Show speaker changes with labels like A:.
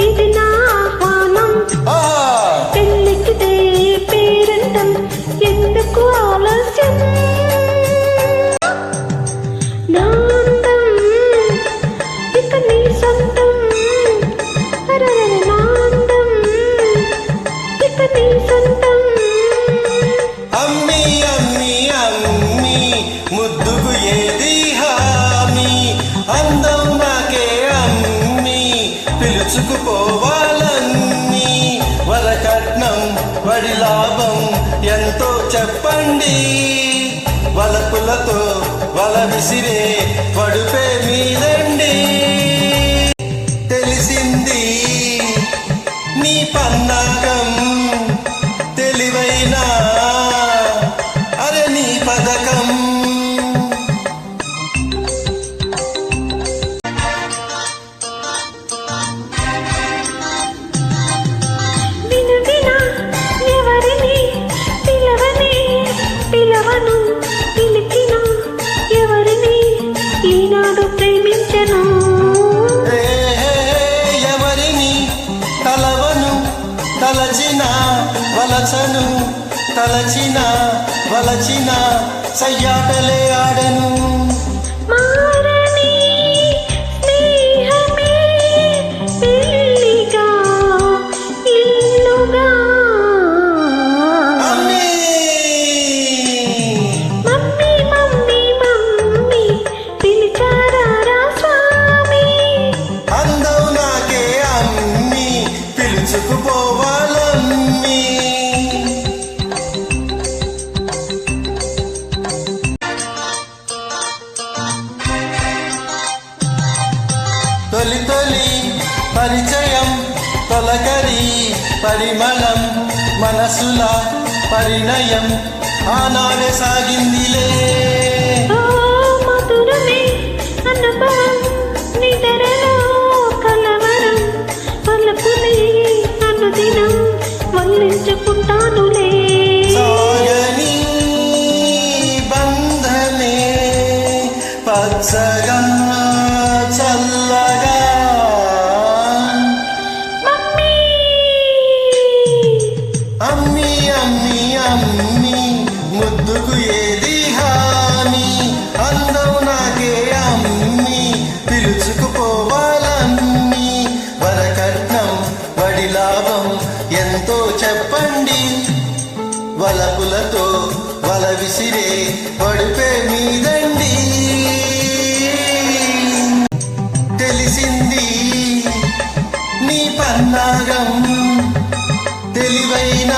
A: ఇది నా ఆహ్వానం. పెళ్ళికిదే పేరంటం, ఎందుకు ఆలస్యం? నా అందం ఇక నీ సొంతం. నా అందం ఇక నీ సొంతం.
B: అమ్మి అమ్మి అమ్మి ముద్దుకు ఏది హామీ? అందం నాకే అమ్మి పిలుచుకుపోవాలన్నీ. వరకట్నం వడి లాభం ఎంతో చెప్పండి. వలపులతో వల విసిరే వడుపే మీదండి. తెలిసింది నీ పన్నాగం, తెలివైన అరే నీ పథకం.
A: వినుదిన ఎవరిని పిలవని పిలవను, పిలిచిన ఎవరిని ఈనాడు ప్రేమించను.
B: ఎవరిని తలవను, తలచిన వలచను, తలచిన వలచిన సయ్యాటలే ఆడను.
A: మారని స్నేహమే పెళ్ళిగా ఇల్లుగా.
B: అమ్మి
A: మమ్మీ మమ్మీ మమ్మీ పిలిచారా స్వామి.
B: అందం నాకే అమ్మి పిలుచుకుపోవాలమ్మి. తొలి తొలి పరిచయం, తొలకరి పరిమళం, మనసుల పరిణయం ఆనాడే సాగిందిలే.
A: ఓ మధురమే అనుభవం, నిదరలో కలవరం, పలుకులే అనుదినం వల్లించుకుంటానులే.
B: సాగని బంధమే పచ్చగా చల్లగా.
A: మమ్మీ
B: అమ్మి అమ్మి అమ్మి ముద్దుకు ఏది హామీ? అందం నాకే అమ్మి పిలుచుకుపోవాలమ్మి. వరకట్నం వడి లాభం ఎంతో చెప్పండి. వలపులతో వల విసిరే వడుపే మీదండి. తెలిసింది నీ పన్నాగం, తెలివైన